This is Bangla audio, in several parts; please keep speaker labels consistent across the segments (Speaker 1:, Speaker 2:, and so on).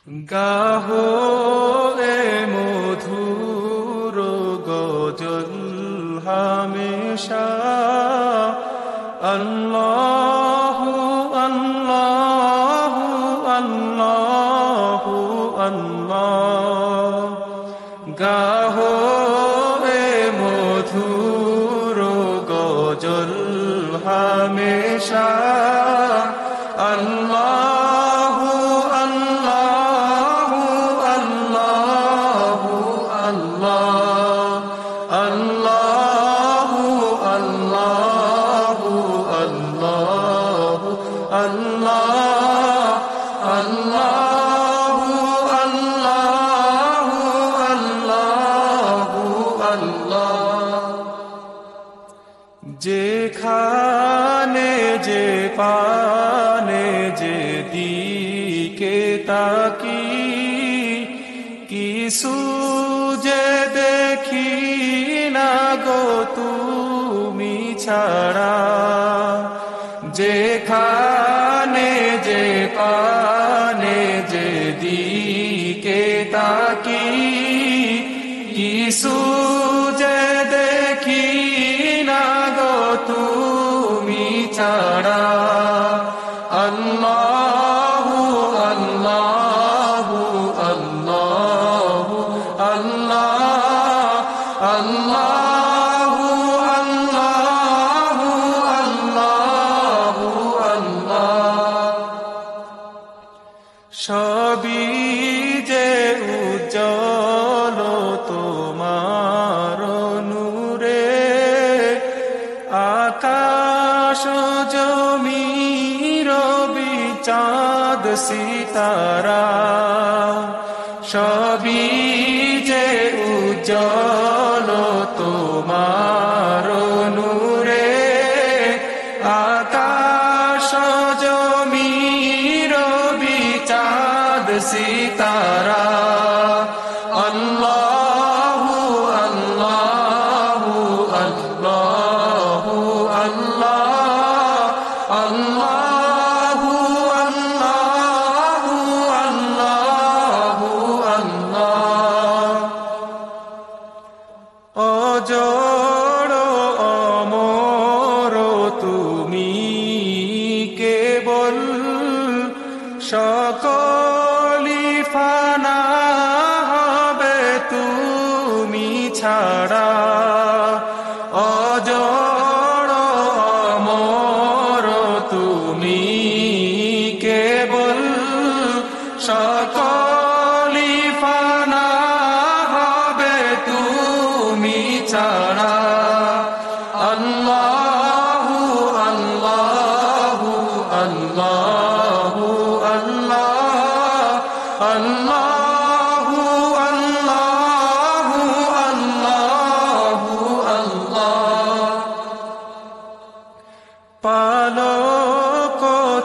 Speaker 1: গাহো এ মধুর গজল হামেশা আল্লাহু আল্লাহু আল্লাহু আল্লাহ। গাহো এ মধুর গজল হামেশা আল্লাহু আল্লাহু আল্লাহু আল্লাহ। আল্লাহু আল্লাহু আল্লাহু আল্লাহ। আল্লাহু আল্লাহু আল্লাহু আল্লাহ। যেখানে যে পানে যে দিকে তাকি কিছু যে দেখি না গো তুমি ছাড়া। যেখানে যে পানে যে দিকে তাকি কিছু যে দেখি না গো তুমি ছাড়া। আল্লাহু আল্লাহু আল্লাহু আল্লাহ। আল্লাহু আল্লাহু আল্লাহু আল্লাহ। সবই যে উজ্জ্বল তোমার নূরে আকাশ জমি রবি চাঁদ সিতারা। সবই যে উজ্জ্বল তোমার নূরে আকাশ জমি রবি চাঁদ সিতারা। আল্লাহু আল্লাহু আল্লাহু আল্লাহ। আল্লাহু আল্লাহু আল্লাহু আল্লাহ। অজড় অমর তুমি কেবল সকলি ফানা হবে তুমি ছাড়া। অজড় অমর তুমি কেবল সকলি ফানা হবে তুমি ছাড়া। আল্লাহু আল্লাহু আল্লাহু আল্লাহ। আল্লাহু আল্লাহু আল্লাহু আল্লাহ। পালক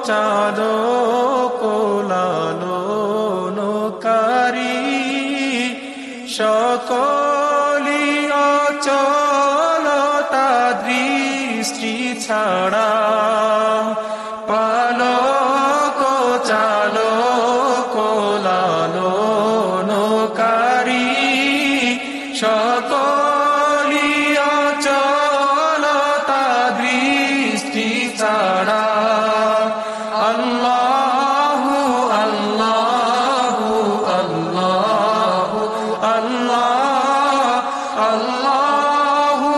Speaker 1: চালক লালনকারী সকলি অচলতা দৃষ্টি ছাড়া। পালক চালক লালনকারী সকলি অচলতা দৃষ্টি ছাড়া। আল্লাহু আল্লাহু আল্লাহু আল্লাহ। আল্লাহু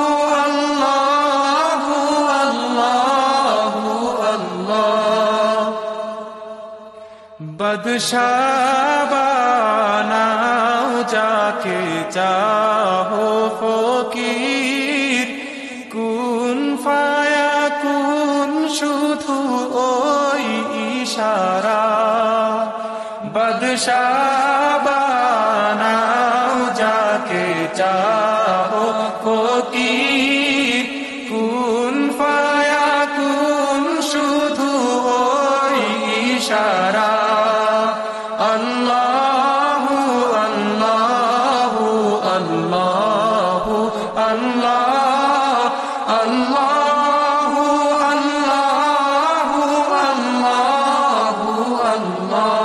Speaker 1: আল্লাহু আল্লাহু আল্লাহ। বাদশাহ বানাও যাকে চাহো ফকির কুন ফায়াকুন শুধু ওই ইশারা। বাদশাহ বানাও যাকে চাহো ফকির কুন ফায়াকুন শুধু ওই ইশারা। আল্লাহু আল্লাহু আল্লাহু আল্লাহ। আল্লাহু আল্লাহু আল্লাহু আল্লাহ।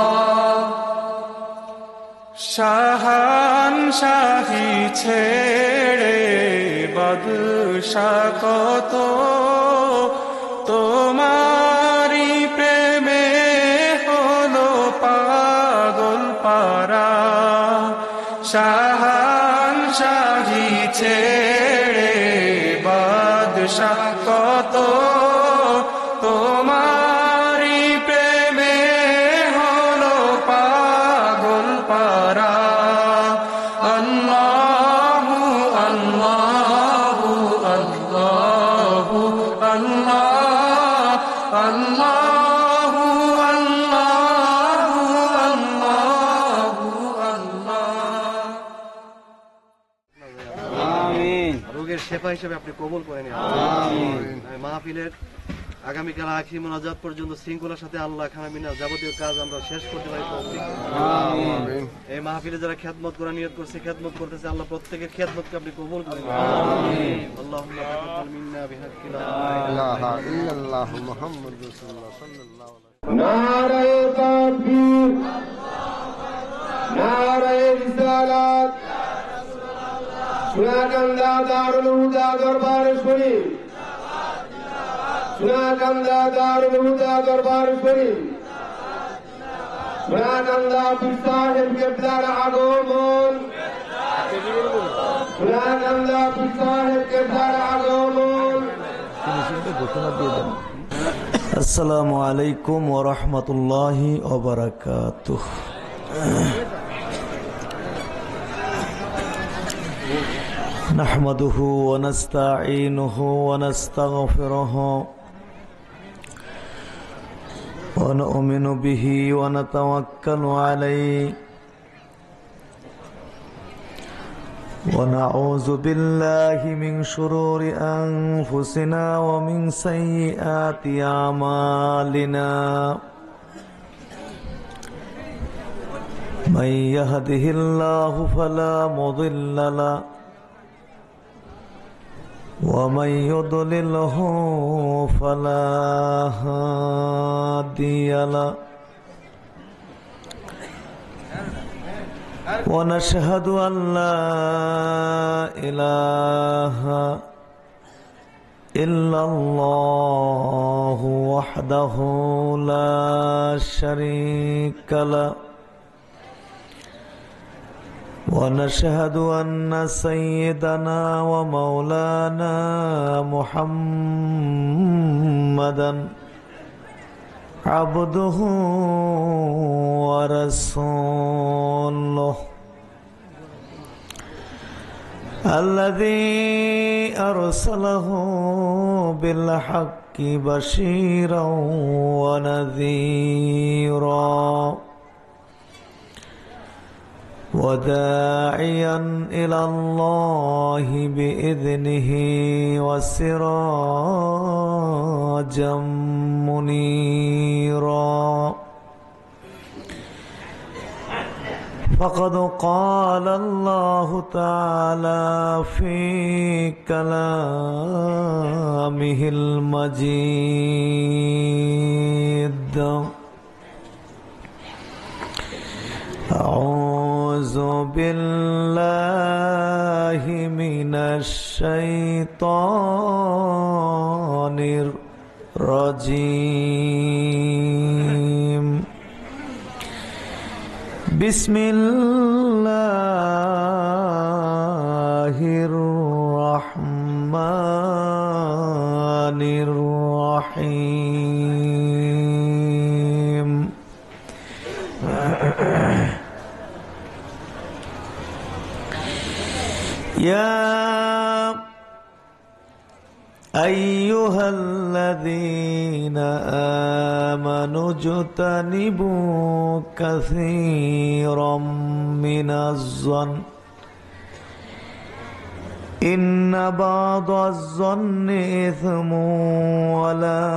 Speaker 1: শাহানশাহী ছেড়ে বাদশা কত, তোমারি প্রেমে হলো পাগল পারা। শাহানশাহী ছেড়ে বাদশা কত, তোমারি প্রেমে হলো পাগল পারা। আল্লাহু আল্লাহু আল্লাহু আল্লাহ, আল্লাহু আল্লাহু আল্লাহু আল্লাহ।
Speaker 2: আমিন।
Speaker 3: রোগের শেফা হিসেবে আপনি কবুল করে নিন।
Speaker 2: আমিন।
Speaker 3: মাহফিলের আগামীকাল আখির মোনাজাত পর্যন্ত শৃঙ্খলার সাথে আল্লাহ খানামিনা যাবতীয় কাজ আমরা শেষ করতে পারি।
Speaker 2: আমিন।
Speaker 3: এই মাহফিলে যারা খেদমত করা নিয়ত করছে, খেদমত করতেছে, আল্লাহ প্রত্যেকের খেদমতকে আপনি কবুল করে নিন।
Speaker 2: আমিন।
Speaker 3: আল্লাহুম্মা তাকাব্বাল মিন্না বিহাক্কি লা
Speaker 2: ইলাহা ইল্লাল্লাহ মুহাম্মাদুর রাসূলুল্লাহ সাল্লাল্লাহু আলাইহি ওয়াসাল্লাম।
Speaker 4: নারায়ে তাকবীর, নারায়ে রিসালাত। সোনাকান্দা দারুল হুদা দরবার শরীফ, সোনাকান্দা দারুল হুদা দরবার শরীফ, সোনাকান্দা পীর সাহেব কেবলার আগমন, সোনাকান্দা পীর সাহেব কেবলার আগমন।
Speaker 5: আসসালামু আলাইকুম ওয়া রাহমাতুল্লাহি ওয়া বারাকাতুহু। নাহমাদুহু ওয়া নাস্তাঈনুহু ওয়া নাস্তাগফিরুহু ওয়া নু'মিনু বিহি ওয়া নাতাওয়াক্কালু আলাইহি ونعوذ بالله من شرور أنفسنا ومن سيئات أعمالنا من يهده الله فلا مضل له ومن يضلله فلا هادي له ونشهد أن لا إله إلا الله وحده لا شريك له ونشهد أن سيدنا ومولانا محمدا عبده ورسوله الذي أرسله بالحق بشيرا ونذيرا وداعيا إلى الله بإذنه وسراجا منيرا فقد قال الله تعالى في كلامه المجيد أعوذ بالله من الشيطان الرجيم بسم الله الرحمن الرحيم يا أيها الذين آمنوا اجتنبوا كثيرا من الظن إن بعض الظن إثم ولا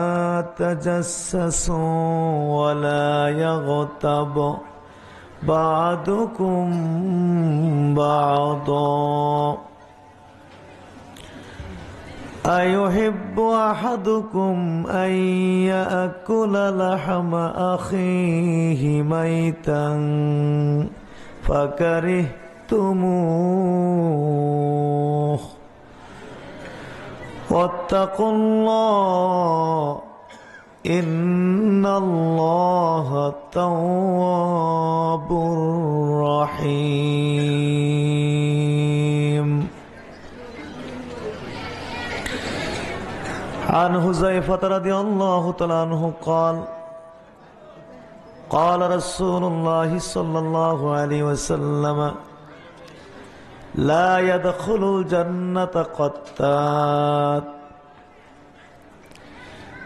Speaker 5: تجسسوا ولا يغتب بعضكم بعضا أيحب أحدكم أن يأكل لحم أخيه ميتا فكرهتموه واتقوا الله إن الله تواب رحيم. عن حذيفة رضي الله تعالى عنه قال قال رسول الله صلى الله عليه وسلم لا يدخل الجنة قتات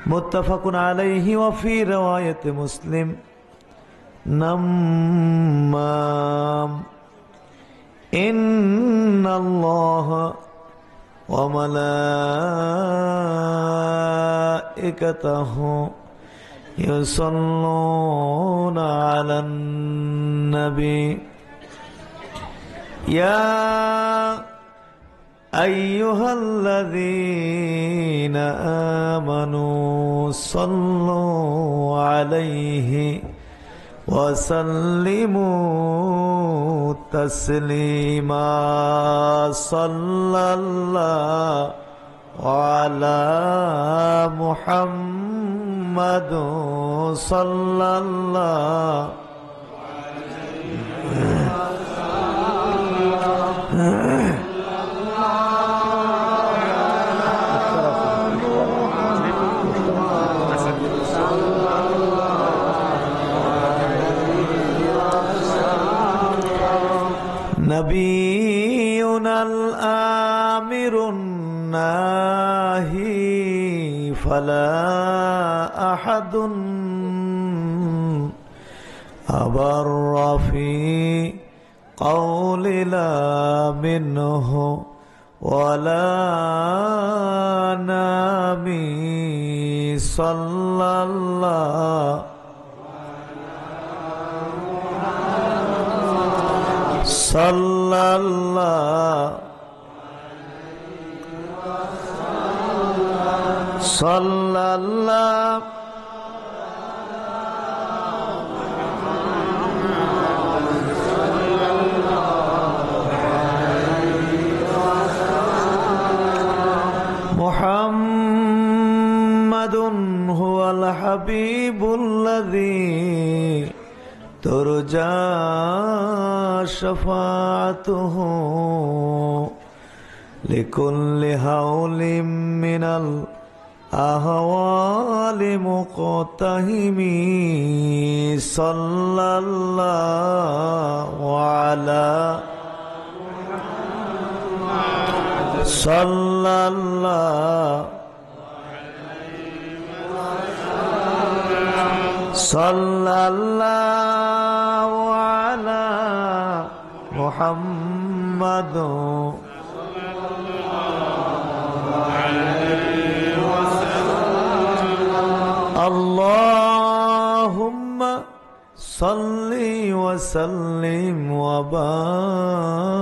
Speaker 5: متفق عليه. وفي رواية مسلم نمام إن الله وملائكته يصلون على النبي يا أيها الذين آمنوا صلوا عليه وسلموا تسليما. صلى الله على محمد صلى الله نبينا الآمر الناهي فلا أحد أبر في قول لا منه ولا نامي صلى الله صلى الله صلى الله محمد هو الحبيب الذي ترجى شفاعته لكل هول من الأهوال مقتهم صلى الله على صلى الله صلى الله على محمد اللهم صل وسلم وبارك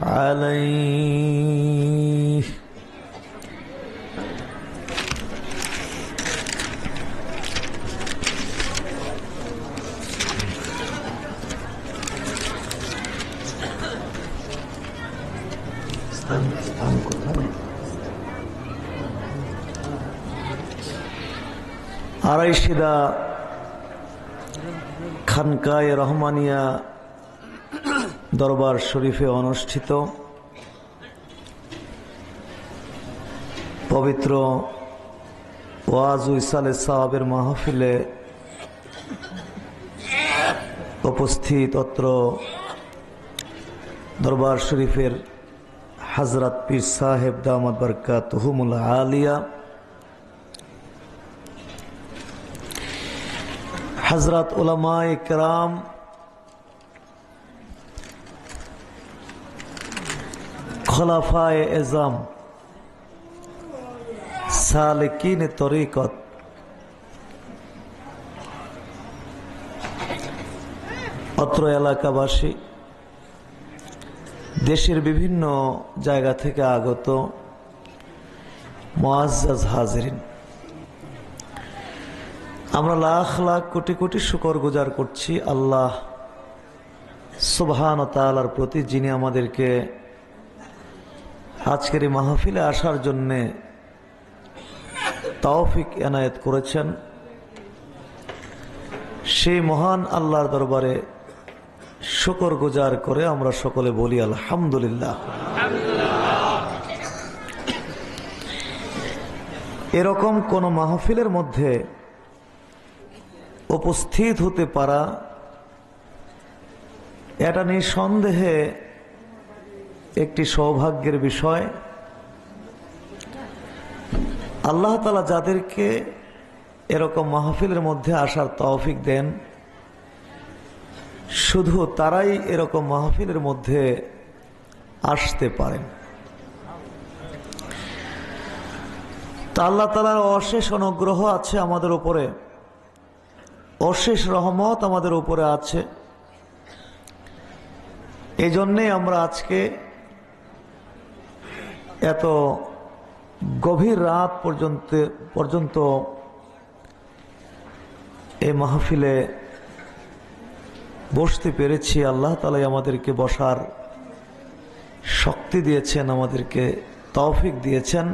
Speaker 5: عليه. আড়াইশিদা খানকায়ে রহমানিয়া দরবার শরীফে অনুষ্ঠিত পবিত্র ওয়াজ ও ইসালে সাহাবের মাহফিলে উপস্থিত অত্র দরবার শরীফের হযরত পীর সাহেব দামাত বরকাতুহুমুল আলিয়া, হযরত উলামায়ে কেরাম, খোলাফায়ে এজাম, সালিকিনে তরিকত, অত্র এলাকাবাসী, দেশের বিভিন্ন জায়গা থেকে আগত মুআজ্জাজ হাজিরিন, আমরা লাখ লাখ কোটি কোটি শুকর গুজার করছি আল্লাহ সুবহান ও তাআলার প্রতি, যিনি আমাদেরকে আজকের এই মাহফিলে আসার জন্যে তৌফিক এনায়েত করেছেন, সেই মহান আল্লাহর দরবারে শুকর গুজার করে আমরা সকলে বলি আলহামদুলিল্লাহ। এরকম কোন মাহফিলের মধ্যে উপস্থিত হতে পারা, এটা নিঃসন্দেহে একটি সৌভাগ্যের বিষয়। আল্লাহ তাআলা যাদেরকে এরকম মাহফিলের মধ্যে আসার তৌফিক দেন, শুধু তারাই এরকম মাহফিলের মধ্যে আসতে পারেন। তা আল্লাহ তাআলার অশেষ অনুগ্রহ আছে আমাদের উপরে, অশেষ রহমত আমাদের উপরে আছে। এই জন্যেই আমরা আজকে এত গভীর রাত পর্যন্ত এই মাহফিলে বসতে পেরেছি। আল্লাহ তাআলা আমাদেরকে বসার শক্তি দিয়েছেন, আমাদেরকে তৌফিক দিয়েছেন।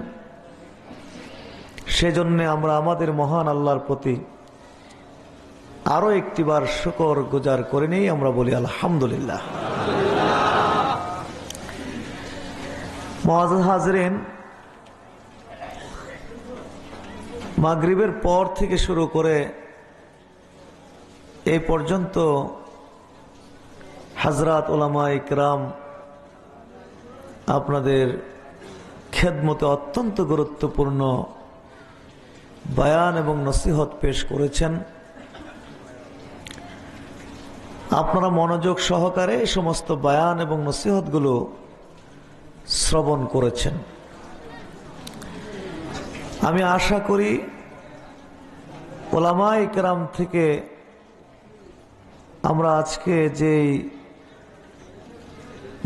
Speaker 5: সেজন্য আমরা আমাদের মহান আল্লাহর প্রতি আরো একটিবার শুকর গুজার করে নেই, আমরা বলি আলহামদুলিল্লাহ। মুআজ্জাজ হাজরিন, মাগরিবের পর থেকে শুরু করে এই পর্যন্ত হযরত উলামা ইকরাম আপনাদের খেদমতে অত্যন্ত গুরুত্বপূর্ণ বয়ান এবং নসিহত পেশ করেছেন। আপনারা মনোযোগ সহকারে এই সমস্ত বয়ান এবং নসিহতগুলো শ্রবণ করেছেন। আমি আশা করি উলামা ইকরাম থেকে আমরা আজকে যেই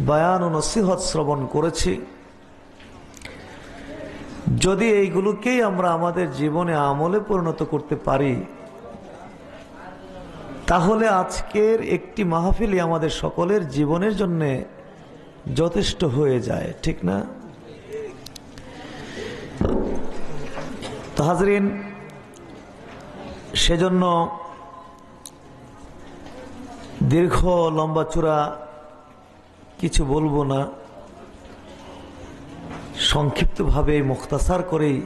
Speaker 5: বয়ান ও নসিহত শ্রবণ করেছি, যদি এইগুলোকেই আমরা আমাদের জীবনে আমলে পরিণত করতে পারি, তাহলে আজকের একটি মাহফিলই আমাদের সকলের জীবনের জন্য যথেষ্ট হয়ে যায়, ঠিক না? তো হাজরিন, সেজন্য দীর্ঘ লম্বা চূড়া কিছু বলবো না, সংক্ষিপ্তভাবে মুখতাসার করেই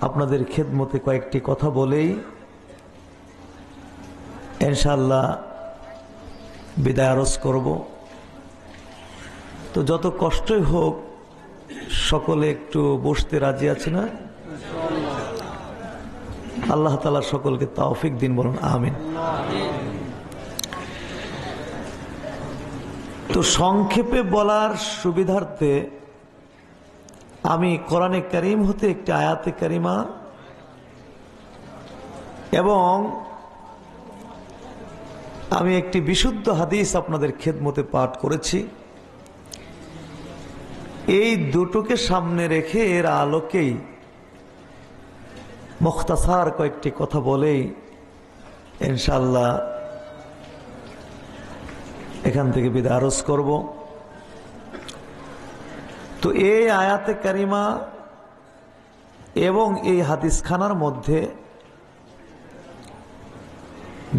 Speaker 5: আপনাদের খেদমতে কয়েকটি কথা বলেই ইনশাআল্লাহ বিদায় আরজ করব। তো যত কষ্টই হোক, সকলে একটু বসতে রাজি আছে না? আল্লাহ তাআলা সকলকে তৌফিক দিন, বলুন আমিন। তো সংক্ষেপে বলার সুবিধার্থে আমি কোরআনে কারীম হতে একটি আয়াতে কারিমা এবং আমি একটি বিশুদ্ধ হাদিস আপনাদের খেদমতে পাঠ করেছি। এই দুটোকে সামনে রেখে এর আলোকেই মুখতাসার কয়েকটি কথা বলেই ইনশাআল্লাহ এখান থেকে বিদায় আরজ করব। তো এই আয়াতে কারিমা এবং এই হাদিস খানার মধ্যে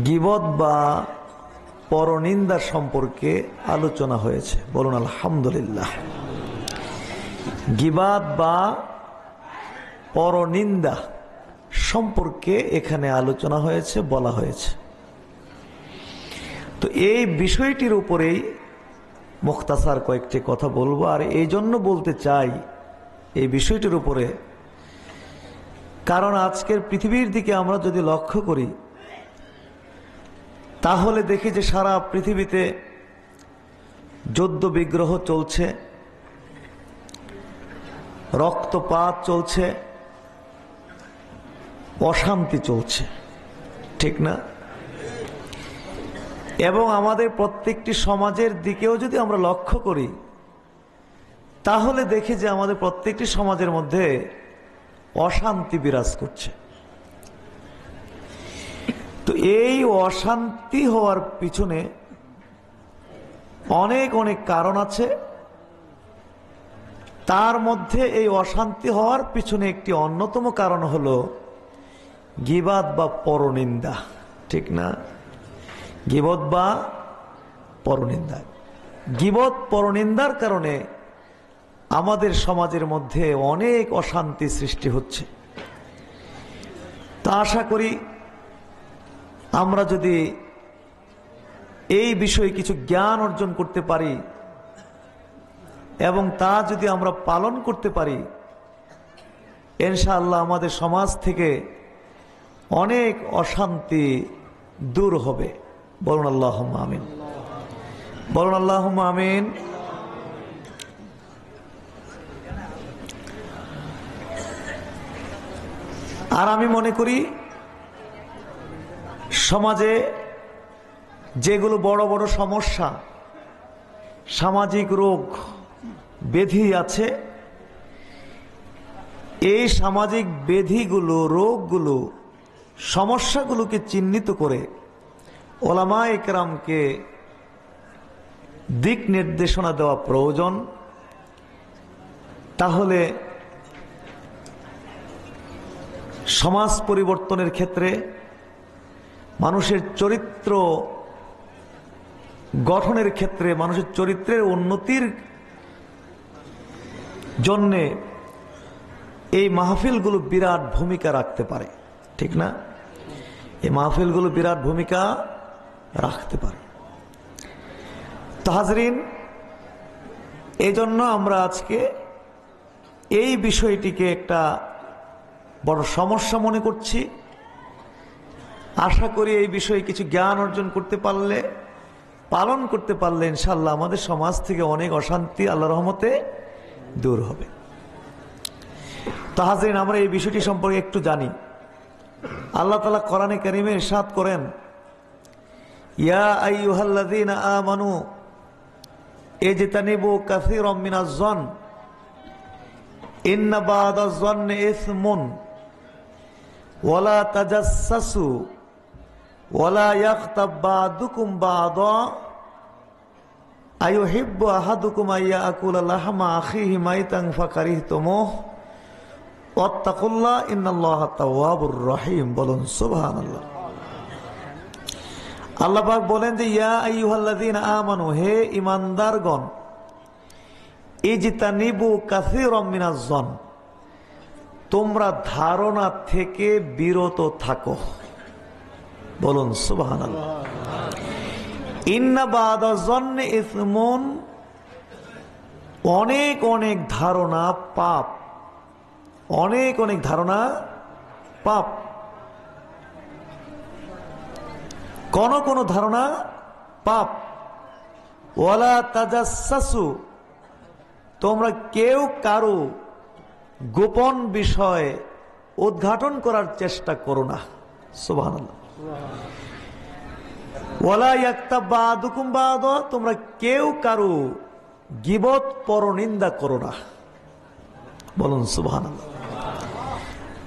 Speaker 5: গীবত বা পরনিন্দা সম্পর্কে আলোচনা হয়েছে, বলুন আলহামদুলিল্লাহ। গীবত বা পরনিন্দা সম্পর্কে এখানে আলোচনা হয়েছে, বলা হয়েছে। তো এই বিষয়টির উপরেই মুখতাসার কয়েকটি কথা বলবো। আর এই জন্য বলতে চাই এই বিষয়টির উপরে, কারণ আজকের পৃথিবীর দিকে আমরা যদি লক্ষ্য করি, তাহলে দেখি যে সারা পৃথিবীতে যুদ্ধ বিগ্রহ চলছে, রক্তপাত চলছে, অশান্তি চলছে, ঠিক না? এবং আমাদের প্রত্যেকটি সমাজের দিকেও যদি আমরা লক্ষ্য করি, তাহলে দেখি যে আমাদের প্রত্যেকটি সমাজের মধ্যে অশান্তি বিরাজ করছে। তো এই অশান্তি হওয়ার পিছনে অনেক অনেক কারণ আছে। তার মধ্যে এই অশান্তি হওয়ার পিছনে একটি অন্যতম কারণ হলো গীবত বা পরনিন্দা, ঠিক না? গীবত বা পরনিন্দা। গীবত পরনিন্দার কারণে আমাদের সমাজের মধ্যে অনেক অশান্তি সৃষ্টি হচ্ছে। তা আশা করি আমরা যদি এই বিষয়ে কিছু জ্ঞান অর্জন করতে পারি এবং তা যদি আমরা পালন করতে পারি, ইনশাআল্লাহ আমাদের সমাজ থেকে অনেক অশান্তি দূর হবে। বলুন আল্লাহুম্মা আমিন, বলুন আল্লাহুম্মা আমিন। আর আমি মনে করি সমাজে যেগুলো বড় বড় সমস্যা, সামাজিক রোগ ব্যাধি আছে, এই সামাজিক ব্যাধিগুলো, রোগগুলো, সমস্যাগুলোকে চিহ্নিত করে ওলামায়ে কেরামকে দিক নির্দেশনা দেওয়া প্রয়োজন। তাহলে সমাজ পরিবর্তনের ক্ষেত্রে, মানুষের চরিত্র গঠনের ক্ষেত্রে, মানুষের চরিত্রের উন্নতির জন্যে এই মাহফিলগুলো বিরাট ভূমিকা রাখতে পারে, ঠিক না? এই মাহফিলগুলো বিরাট ভূমিকা রাখতে পারে। তো হাজরিন, এই জন্য আমরা আজকে এই বিষয়টিকে একটা বড় সমস্যা মনে করছি। আশা করি এই বিষয়ে কিছু জ্ঞান অর্জন করতে পারলে, পালন করতে পারলে ইনশাআল্লাহ আমাদের সমাজ থেকে অনেক অশান্তি আল্লাহর রহমতে দূর হবে। তো হাজরিন, আমরা এই বিষয়টি সম্পর্কে একটু জানি। আল্লাহ তাআলা কোরআনে কারীমে ইরশাদ করেন, ইয়া আইয়ুহাল্লাযীনা আমানু ইজতানিবু কাসীরাম মিনাজ-যন ইন্না বা'দাজ-যন্নি ইসমুন ওয়ালা তাজাসসু ওয়ালা ইয়াগতাব বা'দুকুম বা'দা আইয়ুহিব্বু আহাদুকুম আইয়াকুলা লাহমা আখিহি মাইতান ফাকারিহতুমুহু ওয়াত্তাকুল্লাহ ইন্নাল্লাহা তাওয়াবুর রহিম। বলুন সুবহানাল্লাহ। আল্লাহ পাক বলেন যে ইয়া আইয়ুহাল্লাযীনা আমানু, হে ঈমানদারগণ, ইজতানিবু কাসীরাম মিনাজ-যন, তোমরা ধারণা থেকে বিরত থাকো। বলুন সুবহানাল্লাহ। ইন্না বা'দাজ-যন্নি ইসমুন, অনেক অনেক ধারণা পাপ, অনেক অনেক ধারণা পাপ। কোন কোন ধারণা পাপ। ওয়ালা তাজাসসু, তোমরা কেউ কারো গোপন বিষয় উদ্ঘাটন করার চেষ্টা করো না। সুবহানাল্লাহ। ওয়ালা ইয়াগতাব বা'দুকুম বা'দা, তোমরা কেউ কারো গীবত পরনিন্দা করো না। বলুন সুবহানাল্লাহ।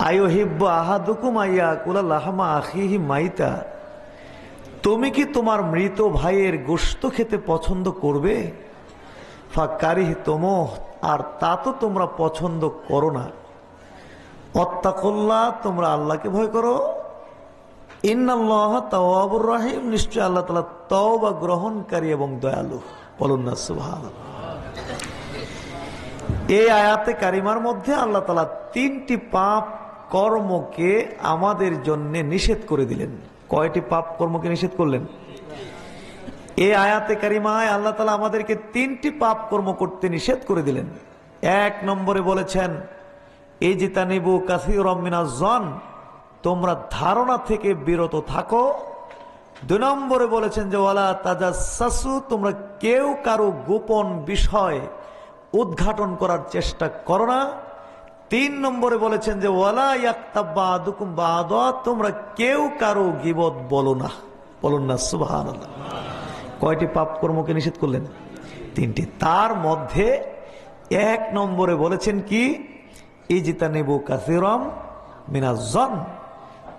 Speaker 5: আইয়ুহিব্বু আহাদুকুম আইয়াকুলা লাহমা আখিহি মাইতা, তুমি কি তোমার মৃত ভাইয়ের গোশত খেতে পছন্দ করবে? ফাকারিহতুমুহু, আর তা তো তোমরা পছন্দ করো না। ওয়াত্তাকুল্লাহ, তোমরা আল্লাহকে ভয় করো। ইন্নাল্লাহা তাওয়াবুর রহিম, নিশ্চয় আল্লাহ তাআলা তওবা গ্রহণকারী এবং দয়ালু। বলুন না সুবহানাল্লাহ। এই আয়াতে কারিমার মধ্যে আল্লাহ তাআলা তিনটি পাপ কর্মকে আমাদের জন্য নিষেধ করে দিলেন। কয়টি পাপ কর্মকে নিষেধ করলেন? এই আয়াতে কারিমায় আল্লাহ তাআলা আমাদেরকে তিনটি পাপ কর্ম করতে নিষেধ করে দিলেন। এক নম্বরে বলেছেন ইজতানিবু কাসীরাম মিনাজ-যন, তোমরা ধারণা থেকে বিরত থাকো। দুই নম্বরে বলেছেন যে ওয়ালা তাজাসসু, তোমরা কেউ কারো গোপন বিষয় উদ্ঘাটন করার চেষ্টা করো না। তিন নম্বরে বলেছেন যে ওয়ালা ইয়াগতাব বা'দুকুম বা'দা, তোমরা কেউ কারো গীবত বলো না। বলুন না সুবহানাল্লাহ। কয়টি পাপ কর্মকে নিষেধ করলেন? তিনটি। তার মধ্যে এক নম্বরে বলেছেন কি, ইজতানিবু কাসীরাম মিনাজ-যন,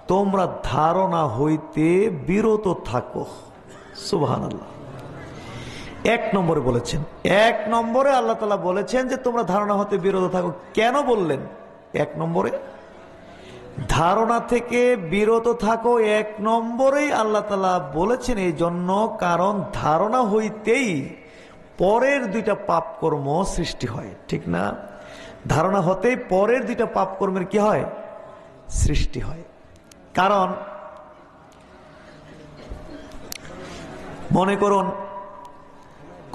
Speaker 5: তোমরা ধারণা হইতে বিরত থাকো। সুবহানাল্লাহ। এক নম্বরে বলেছেন, এক নম্বরে আল্লাহ তাআলা বলেছেন যে তোমরা ধারণা হতে বিরত থাকো। কেন বললেন এক নম্বরে? ধারণা থেকে বিরত থাকো এক নম্বরেই আল্লাহ তাআলা বলেছেন এই জন্য, কারণ ধারণা হইতেই পরের দুইটা পাপ কর্ম সৃষ্টি হয়, ঠিক না? ধারণা হতেই পরের দুইটা পাপ কর্মের কি হয়? সৃষ্টি হয়। কারণ মনে করুন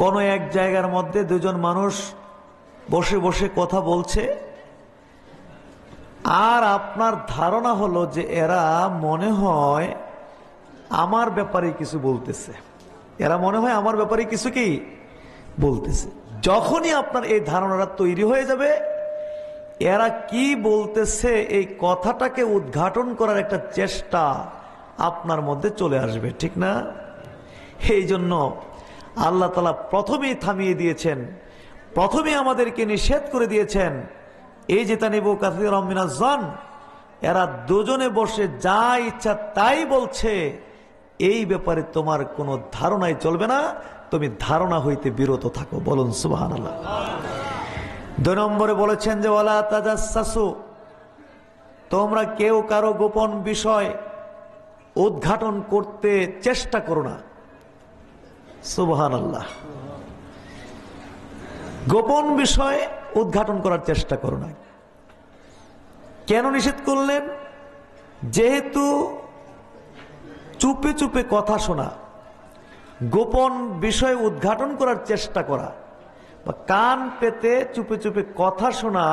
Speaker 5: কোন এক জায়গার মধ্যে দুজন মানুষ বসে বসে কথা বলছে, আর আপনার ধারণা হলো যে এরা মনে হয় আমার ব্যাপারে কিছু বলতেছে, এরা মনে হয় আমার ব্যাপারে কিছু কি বলতেছে। যখনই আপনার এই ধারণাটা তৈরি হয়ে যাবে, এরা কি বলতেছে এই কথাটাকে উদ্ঘাটন করার একটা চেষ্টা আপনার মধ্যে চলে আসবে, ঠিক না? এই জন্য আল্লাহ তাআলা প্রথমেই থামিয়ে দিয়েছেন, প্রথমে আমাদেরকে নিষেধ করে দিয়েছেন, এই যে তানিবু কাসীরাম মিনাজ জন, এরা দুজনে বসে যা ইচ্ছা তাই বলছে, এই ব্যাপারে তোমার কোনো ধারণাই চলবে না, তুমি ধারণা হইতে বিরত থাকো। বলুন সুবহানাল্লাহ। 2 নম্বরে বলেছেন যে ওয়ালা তাজাসসু, তোমরা কেউ কারো গোপন বিষয় উদ্ঘাটন করতে চেষ্টা করো না। সুবহানাল্লাহ। গোপন বিষয় উদ্ঘাটন করার চেষ্টা করো না। কেন নিষেধ করলেন? যেহেতু চুপে চুপে কথা শোনা, গোপন বিষয় উদ্ঘাটন করার চেষ্টা করা বা কান পেতে চুপে চুপে কথা শোনা,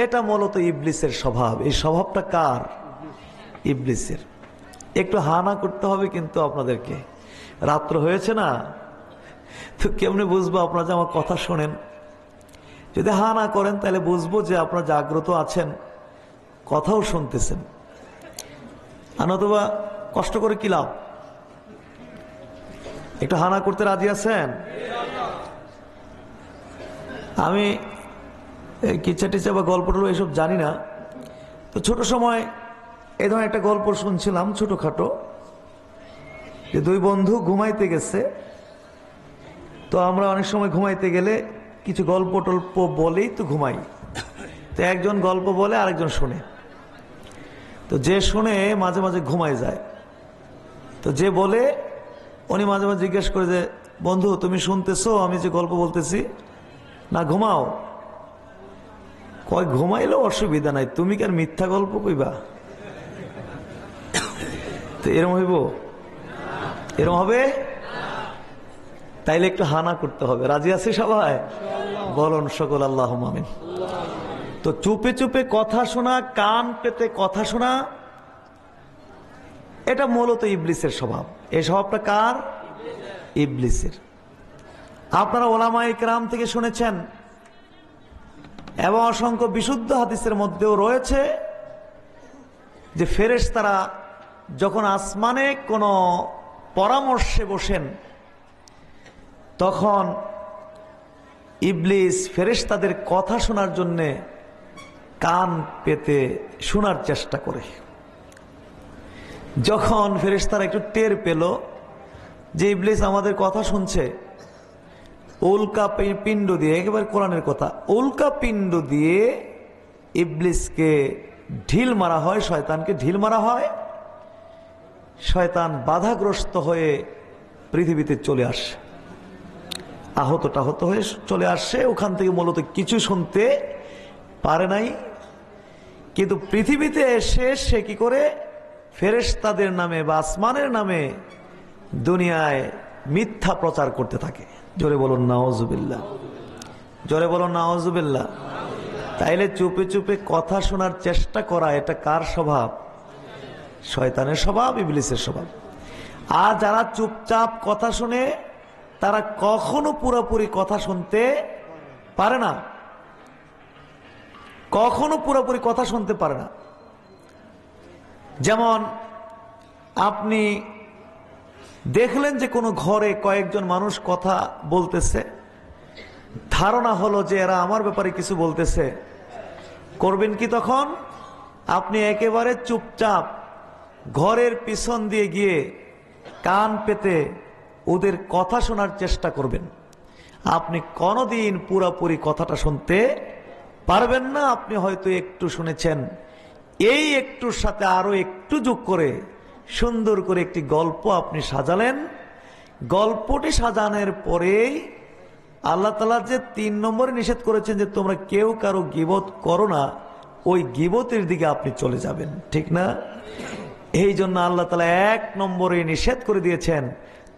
Speaker 5: এটা মূলত ইবলিসের স্বভাব। এই স্বভাবটা কার? ইবলিসের। একটু হানা করতে হবে কিন্তু আপনাদেরকে। রাত্র হয়েছে না, তো কেমনে বুঝবো আপনারা যে আমার কথা শোনেন? যদি হা না করেন তাহলে বুঝবো যে আপনারা জাগ্রত আছেন, কথাও শুনতেছেন। আর নতুবা কষ্ট করে কি লাভ? একটু হানা করতে রাজি আছেন? আমি কিচ্ছা টিচ্ছা বা গল্প টল্প এসব জানি না, তো ছোট সময় এই ধরনের একটা গল্প শুনছিলাম ছোটখাটো, যে 2 বন্ধু ঘুমাইতে গেছে। তো আমরা অনেক সময় ঘুমাইতে গেলে কিছু গল্প টল্প বলেই তো ঘুমাই। তো একজন গল্প বলে আরেকজন শোনে, তো যে শুনে মাঝে মাঝে ঘুমায় যায়। তো যে বলে উনি মাঝে মাঝে জিজ্ঞেস করে যে বন্ধু তুমি শুনতেছো আমি যে গল্প বলতেছি? না ঘুমাও। কয় ঘুমাইলেও অসুবিধা নাই, তুমি কি আর মিথ্যা গল্প কইবা? তো এরম হইব? এরম হবে? তাইলে একটু হানা করতে হবে। রাজি আছি সবাই? বলুন সকল আল্লাহুম্মা আমিন। তো চুপে চুপে কথা শোনা, কান পেতে কথা শোনা, এটা মূলত ইবলিসের স্বভাব। এই স্বভাবটা কার? ইবলিসের। আপনারা ওলামায়ে কেরাম থেকে শুনেছেন এবং অসংখ্য বিশুদ্ধ হাদিসের মধ্যেও রয়েছে যে ফেরেশতারা যখন আসমানে কোনো পরামর্শে বসেন, তখন ইবলিস ফেরেশতাদের কথা শোনার জন্য কান পেতে শোনার চেষ্টা করে। যখন ফেরেশতারা একটু টের পেল যে ইবলিস আমাদের কথা শুনছে, উল্কা পিণ্ড দিয়ে, একেবারে কোরআনের কথা, উল্কা পিণ্ড দিয়ে ইবলিসকে ঢিল মারা হয়, শয়তানকে ঢিল মারা হয়। শয়তান বাধাগ্রস্ত হয়ে পৃথিবীতে চলে আসে, আহত টাহত হয়ে চলে আসে। ওখান থেকে মূলত কিছু শুনতে পারে নাই, কিন্তু পৃথিবীতে এসে সে কি করে ফেরেশতাদের নামে বা আসমানের নামে দুনিয়ায় মিথ্যা প্রচার করতে থাকে। জোরে বলুন নাউজুবিল্লাহ, জোরে বলুন নাউজুবিল্লাহ। তাইলে চুপে চুপে কথা শোনার চেষ্টা করা, এটা কার স্বভাব? শয়তানের স্বভাব, ইবলিসের স্বভাব। আর যারা চুপচাপ কথা শুনে, তারা কখনো পুরোপুরি কথা শুনতে পারে না, কখনো পুরোপুরি কথা শুনতে পারে না। যেমন আপনি দেখলেন যে কোনো ঘরে কয়েকজন মানুষ কথা বলতেছে, ধারণা হলো যে এরা আমার ব্যাপারে কিছু বলতেছে, করবেন কি তখন? আপনি একেবারে চুপচাপ ঘরের পিছন দিয়ে গিয়ে কান পেতে ওদের কথা শোনার চেষ্টা করবেন। আপনি কোনোদিন পুরোপুরি কথাটা শুনতে পারবেন না। আপনি হয়তো একটু শুনেছেন, এই একটুর সাথে আরো একটু যোগ করে সুন্দর করে একটি গল্প আপনি সাজালেন। গল্পটি সাজানোর পরেই আল্লাহ তাআলা যে 3 নম্বরে নিষেধ করেছেন যে তোমরা কেউ কারো গীবত করো না, ওই গীবতের দিকে আপনি চলে যাবেন, ঠিক না? এই জন্য আল্লাহ তাআলা 1 নম্বরে নিষেধ করে দিয়েছেন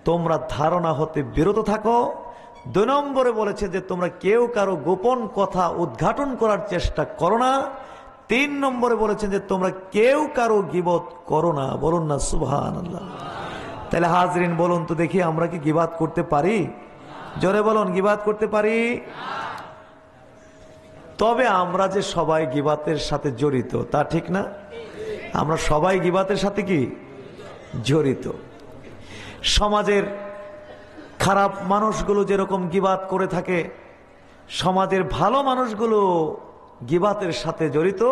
Speaker 5: তোমরা ধারণা হতে বিরত থাকো। 2 নম্বরে বলেছে যে তোমরা কেউ কারো গোপন কথা উদ্ঘাটন করার চেষ্টা করো না। 3 নম্বরে বলেছেন যে তোমরা কেউ কারো গীবত করো না। বলুন না সুবহানাল্লাহ। তাহলে হাজরিন বলুন তো দেখি, আমরা কি গীবাত করতে পারি? জোরে বলুন, গীবাত করতে পারি? তবে আমরা যে সবাই গীবাতের সাথে জড়িত তা ঠিক না। আমরা সবাই গীবাতের সাথে কি জড়িত। সমাজের খারাপ মানুষগুলো যেরকম গীবাত করে থাকে, সমাজের ভালো মানুষগুলো গীবাতের সাথে জড়িত।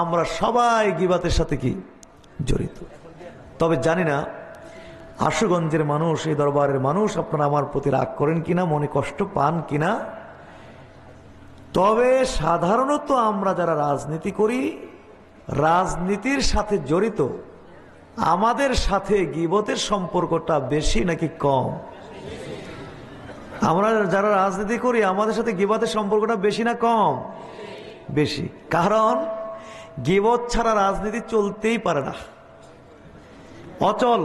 Speaker 5: আমরা সবাই গীবাতের সাথে কি জড়িত। তবে জানি না আশুগঞ্জের মানুষ, এই দরবারের মানুষ আপনারা আমার প্রতি রাগ করেন কিনা, মনে কষ্ট পান কিনা। তবে সাধারণত আমরা যারা রাজনীতি করি, রাজনীতির সাথে জড়িত, আমাদের সাথে গীবতের সম্পর্কটা বেশি নাকি কম? আমরা যারা রাজনীতি করি আমাদের সাথে গীবতের সম্পর্কটা বেশি না কম? বেশি। কারণ গীবত ছাড়া রাজনীতি চলতেই পারে না, অচল।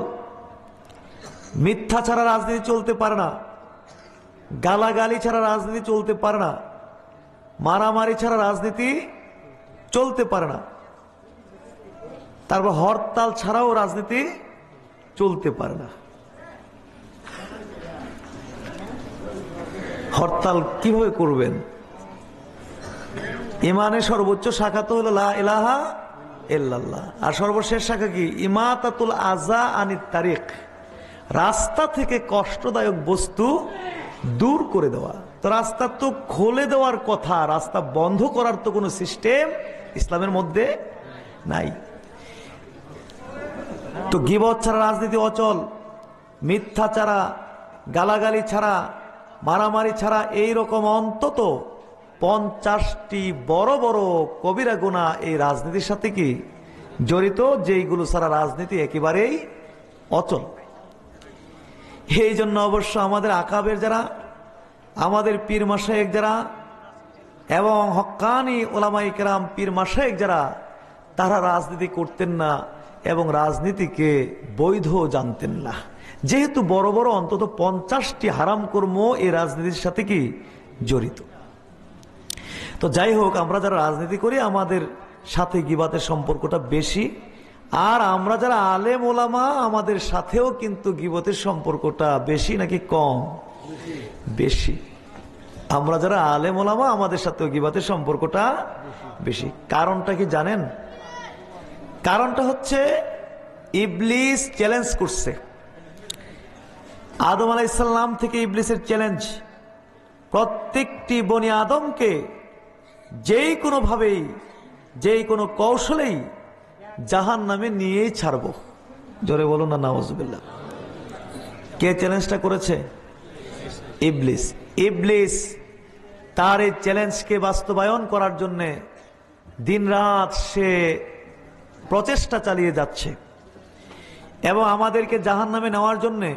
Speaker 5: মিথ্যা ছাড়া রাজনীতি চলতে পারে না, গালাগালি ছাড়া রাজনীতি চলতে পারে না, মারামারি ছাড়া রাজনীতি চলতে পারে না, তারপর হরতাল ছাড়াও রাজনীতি চলতে পারে না। হরতাল কিভাবে করবেন? ইমানের সর্বোচ্চ শাখা তো হলো লা ইলাহা ইল্লাল্লাহ, আর সর্বশেষ শাখা কি? ইমাতাতুল আযা আনিত তারিক, রাস্তা থেকে কষ্টদায়ক বস্তু দূর করে দেওয়া। তো রাস্তা তো খুলে দেওয়ার কথা, রাস্তা বন্ধ করার তো কোনো সিস্টেম ইসলামের মধ্যে নাই। তো গীবত ছাড়া রাজনীতি অচল, মিথ্যা ছাড়া, গালাগালি ছাড়া, মারামারি ছাড়া এইরকম অন্তত 50টি বড় বড় কবিরা গুনাহ এই রাজনীতির সাথে কি জড়িত, যেইগুলো ছাড়া রাজনীতি একেবারেই অচল। এই জন্য অবশ্য আমাদের আকাবের যারা, আমাদের পীর মাশায়েখ যারা এবং হক্কানি ওলামায়ে কেরাম পীর মাশায়েখ যারা, তারা রাজনীতি করতেন না এবং রাজনীতিকে বৈধ জানতেন না, যেহেতু বড় বড় অন্তত 50টি হারাম কর্ম এই রাজনীতির সাথে কি জড়িত। তো যাই হোক, আমরা যারা রাজনীতি করি আমাদের সাথে গীবাতের সম্পর্কটা বেশি, আর আমরা যারা আলেম ওলামা আমাদের সাথেও কিন্তু গীবতের সম্পর্কটা বেশি নাকি কম? বেশি। আমরা যারা আলেম ওলামা আমাদের সাথেও গীবতের সম্পর্কটা বেশি। কারণটা কি জানেন? কারণটা হচ্ছে ইবলিস চ্যালেঞ্জ করছে। আদম আলাইহিস সালাম থেকে ইবলিসের চ্যালেঞ্জ, প্রত্যেকটি বনি আদমকে যেই কোনো ভাবেই, যেই কোনো কৌশলেই জাহান্নামে নিয়েই ছাড়বো। জোরে বলুন না নাউজুবিল্লাহ। কে চ্যালেঞ্জটা করেছে? ইবলিস। ইবলিস তার এই চ্যালেঞ্জকে বাস্তবায়ন করার জন্যে দিনরাত সে প্রচেষ্টা চালিয়ে যাচ্ছে এবং আমাদেরকে জাহান্নামে নেওয়ার জন্যে